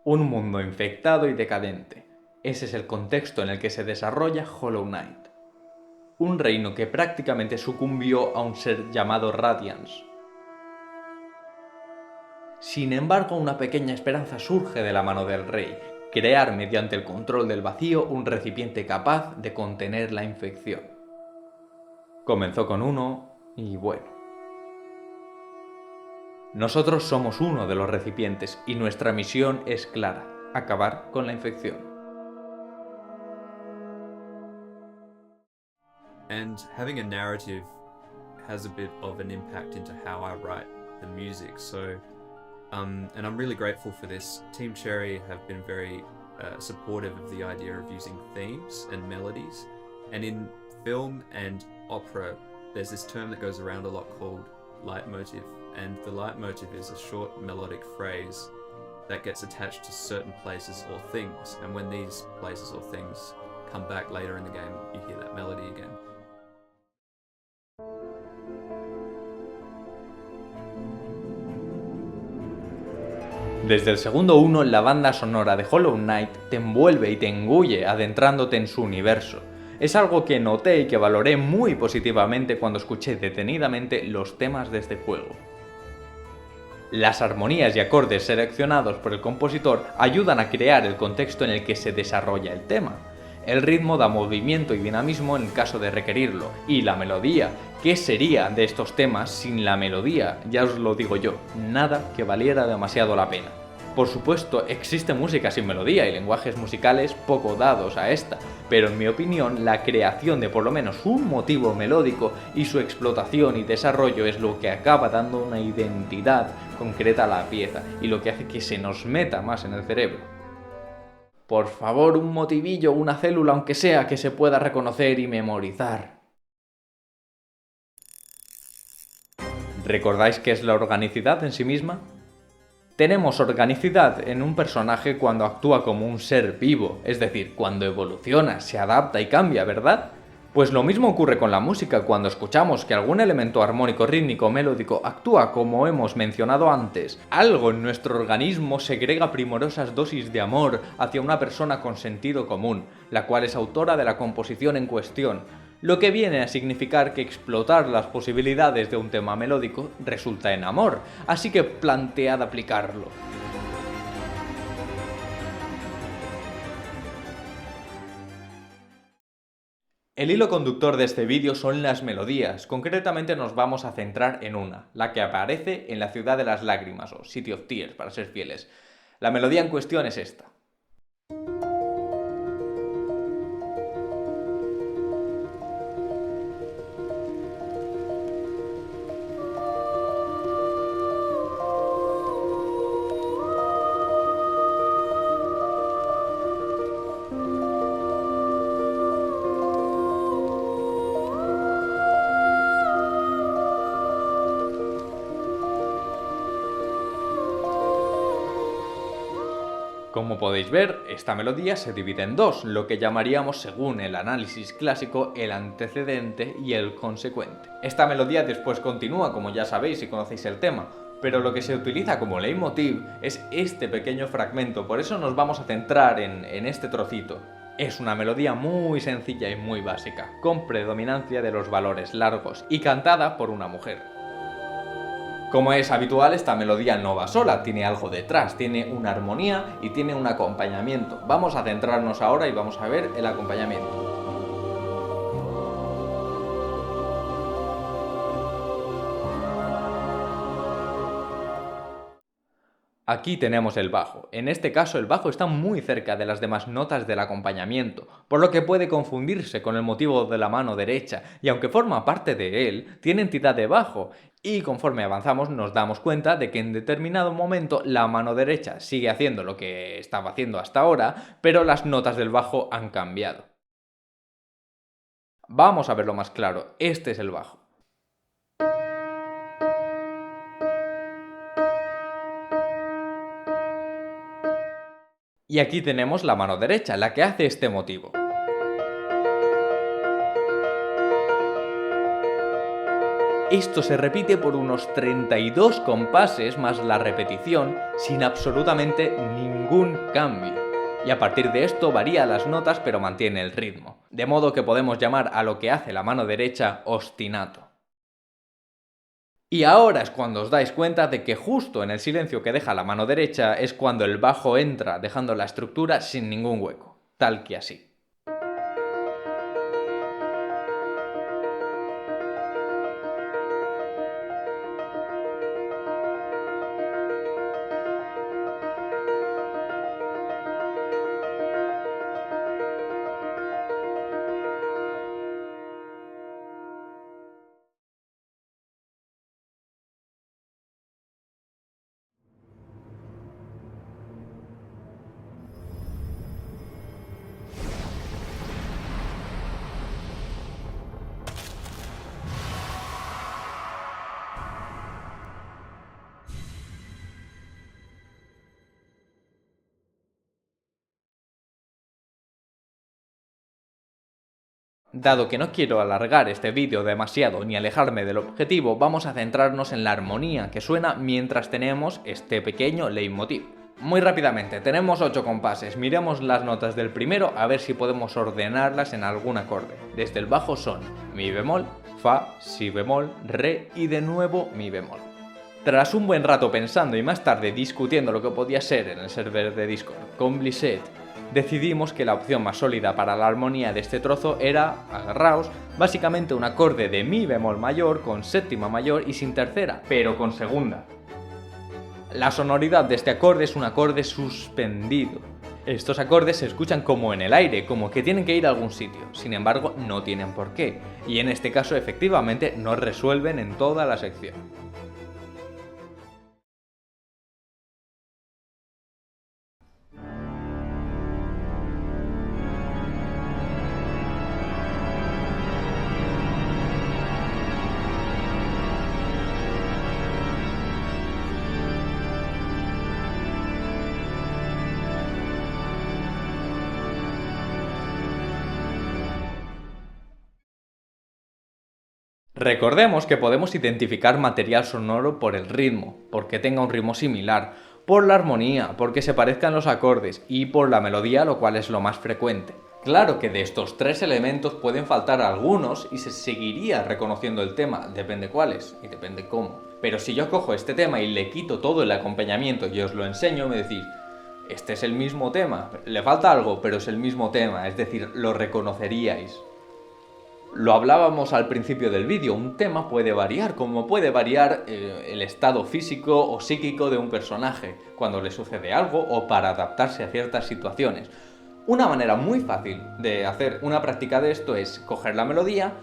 Un mundo infectado y decadente. Ese es el contexto en el que se desarrolla Hollow Knight. Un reino que prácticamente sucumbió a un ser llamado Radiance. Sin embargo, una pequeña esperanza surge de la mano del rey: crear mediante el control del vacío un recipiente capaz de contener la infección. Comenzó con uno y bueno. Nosotros somos uno de los recipientes y nuestra misión es clara: acabar con la infección. And having a narrative has a bit of an impact into how I write the music. And I'm really grateful for this. Team Cherry have been very supportive of the idea of using themes and melodies. And in film and opera, there's this term that goes around a lot called leitmotif. And the leitmotif is a short melodic phrase that gets attached to certain places or things. And when these places or things come back later in the game, you hear that melody again. Desde el segundo 1, la banda sonora de Hollow Knight te envuelve y te engulle adentrándote en su universo. Es algo que noté y que valoré muy positivamente cuando escuché detenidamente los temas de este juego. Las armonías y acordes seleccionados por el compositor ayudan a crear el contexto en el que se desarrolla el tema. El ritmo da movimiento y dinamismo en caso de requerirlo, y la melodía. ¿Qué sería de estos temas sin la melodía? Ya os lo digo yo, nada que valiera demasiado la pena. Por supuesto, existe música sin melodía y lenguajes musicales poco dados a esta, pero en mi opinión la creación de por lo menos un motivo melódico y su explotación y desarrollo es lo que acaba dando una identidad concreta a la pieza y lo que hace que se nos meta más en el cerebro. Por favor, un motivillo, una célula, aunque sea, que se pueda reconocer y memorizar. ¿Recordáis qué es la organicidad en sí misma? Tenemos organicidad en un personaje cuando actúa como un ser vivo, es decir, cuando evoluciona, se adapta y cambia, ¿verdad? Pues lo mismo ocurre con la música cuando escuchamos que algún elemento armónico, rítmico o melódico actúa como hemos mencionado antes. Algo en nuestro organismo segrega primorosas dosis de amor hacia una persona con sentido común, la cual es autora de la composición en cuestión, lo que viene a significar que explotar las posibilidades de un tema melódico resulta en amor, así que plantead aplicarlo. El hilo conductor de este vídeo son las melodías, concretamente nos vamos a centrar en una, la que aparece en la Ciudad de las Lágrimas, o City of Tears para ser fieles. La melodía en cuestión es esta. Como podéis ver, esta melodía se divide en dos, lo que llamaríamos, según el análisis clásico, el antecedente y el consecuente. Esta melodía después continúa, como ya sabéis si conocéis el tema, pero lo que se utiliza como leitmotiv es este pequeño fragmento, por eso nos vamos a centrar en este trocito. Es una melodía muy sencilla y muy básica, con predominancia de los valores largos y cantada por una mujer. Como es habitual, esta melodía no va sola, tiene algo detrás, tiene una armonía y tiene un acompañamiento. Vamos a centrarnos ahora y vamos a ver el acompañamiento. Aquí tenemos el bajo. En este caso el bajo está muy cerca de las demás notas del acompañamiento, por lo que puede confundirse con el motivo de la mano derecha, y aunque forma parte de él, tiene entidad de bajo, y conforme avanzamos nos damos cuenta de que en determinado momento la mano derecha sigue haciendo lo que estaba haciendo hasta ahora, pero las notas del bajo han cambiado. Vamos a verlo más claro, este es el bajo. Y aquí tenemos la mano derecha, la que hace este motivo. Esto se repite por unos 32 compases más la repetición sin absolutamente ningún ningún cambio. Y a partir de esto varía las notas pero mantiene el ritmo. De modo que podemos llamar a lo que hace la mano derecha ostinato. Y ahora es cuando os dais cuenta de que justo en el silencio que deja la mano derecha es cuando el bajo entra, dejando la estructura sin ningún hueco, tal que así. Dado que no quiero alargar este vídeo demasiado ni alejarme del objetivo, vamos a centrarnos en la armonía que suena mientras tenemos este pequeño leitmotiv. Muy rápidamente, tenemos 8 compases, miremos las notas del primero a ver si podemos ordenarlas en algún acorde. Desde el bajo son mi bemol, fa, si bemol, re y de nuevo mi bemol. Tras un buen rato pensando y más tarde discutiendo lo que podía ser en el server de Discord con Blissett, decidimos que la opción más sólida para la armonía de este trozo era, agarraos, básicamente un acorde de mi bemol mayor con séptima mayor y sin tercera, pero con segunda. La sonoridad de este acorde es un acorde suspendido. Estos acordes se escuchan como en el aire, como que tienen que ir a algún sitio, sin embargo no tienen por qué, y en este caso efectivamente no resuelven en toda la sección. Recordemos que podemos identificar material sonoro por el ritmo, porque tenga un ritmo similar, por la armonía, porque se parezcan los acordes y por la melodía, lo cual es lo más frecuente. Claro que de estos 3 elementos pueden faltar algunos y se seguiría reconociendo el tema, depende cuáles y depende cómo. Pero si yo cojo este tema y le quito todo el acompañamiento y os lo enseño, me decís, este es el mismo tema, le falta algo, pero es el mismo tema, es decir, lo reconoceríais. Lo hablábamos al principio del vídeo, un tema puede variar, como puede variar el estado físico o psíquico de un personaje, cuando le sucede algo o para adaptarse a ciertas situaciones. Una manera muy fácil de hacer una práctica de esto es coger la melodía,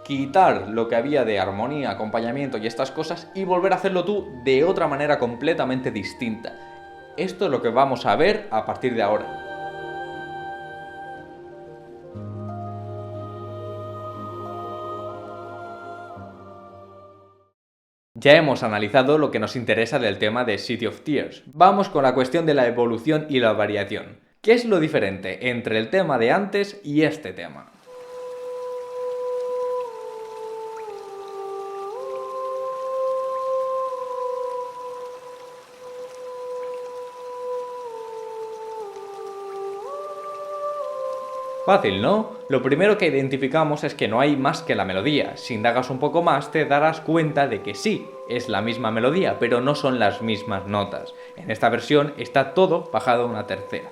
quitar lo que había de armonía, acompañamiento y estas cosas y volver a hacerlo tú de otra manera completamente distinta. Esto es lo que vamos a ver a partir de ahora. Ya hemos analizado lo que nos interesa del tema de City of Tears. Vamos con la cuestión de la evolución y la variación. ¿Qué es lo diferente entre el tema de antes y este tema? Fácil, ¿no? Lo primero que identificamos es que no hay más que la melodía. Si indagas un poco más te darás cuenta de que sí, es la misma melodía, pero no son las mismas notas. En esta versión está todo bajado a una tercera.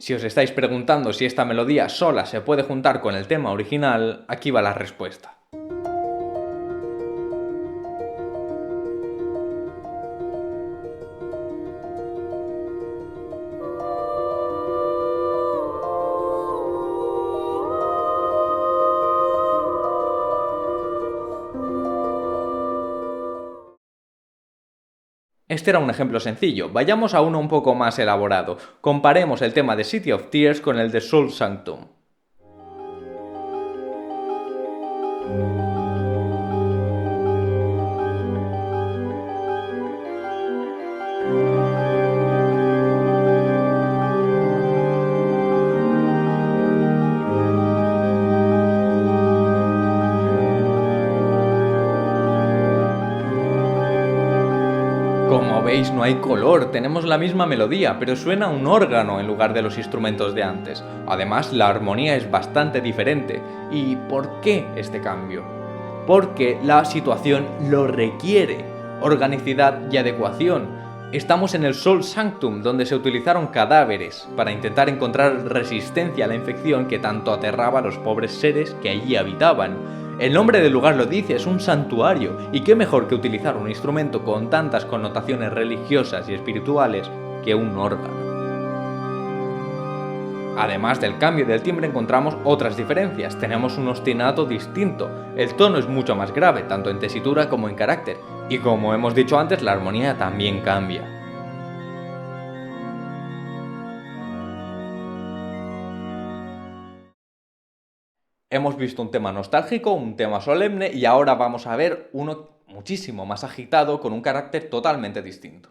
Si os estáis preguntando si esta melodía sola se puede juntar con el tema original, aquí va la respuesta. Este era un ejemplo sencillo, vayamos a uno un poco más elaborado. Comparemos el tema de City of Tears con el de Soul Sanctum. Como veis, no hay color, tenemos la misma melodía, pero suena un órgano en lugar de los instrumentos de antes. Además, la armonía es bastante diferente. ¿Y por qué este cambio? Porque la situación lo requiere. Organicidad y adecuación. Estamos en el Soul Sanctum, donde se utilizaron cadáveres para intentar encontrar resistencia a la infección que tanto aterraba a los pobres seres que allí habitaban. El nombre del lugar lo dice, es un santuario, y qué mejor que utilizar un instrumento con tantas connotaciones religiosas y espirituales que un órgano. Además del cambio del timbre encontramos otras diferencias, tenemos un ostinato distinto, el tono es mucho más grave, tanto en tesitura como en carácter, y como hemos dicho antes, la armonía también cambia. Hemos visto un tema nostálgico, un tema solemne y ahora vamos a ver uno muchísimo más agitado con un carácter totalmente distinto.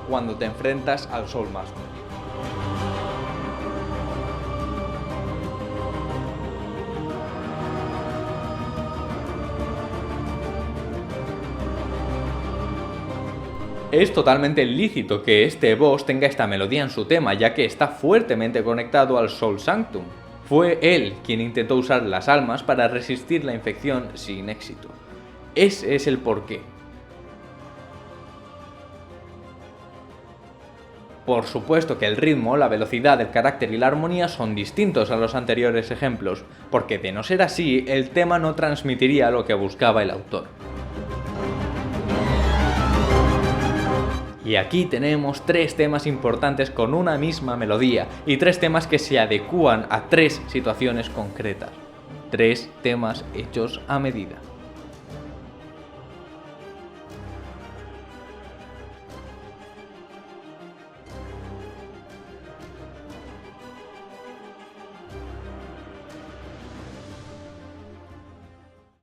Cuando te enfrentas al Soul Master. Es totalmente lícito que este boss tenga esta melodía en su tema, ya que está fuertemente conectado al Soul Sanctum. Fue él quien intentó usar las almas para resistir la infección sin éxito. Ese es el porqué. Por supuesto que el ritmo, la velocidad, el carácter y la armonía son distintos a los anteriores ejemplos, porque de no ser así, el tema no transmitiría lo que buscaba el autor. Y aquí tenemos 3 temas importantes con una misma melodía y 3 temas que se adecúan a 3 situaciones concretas. 3 temas hechos a medida.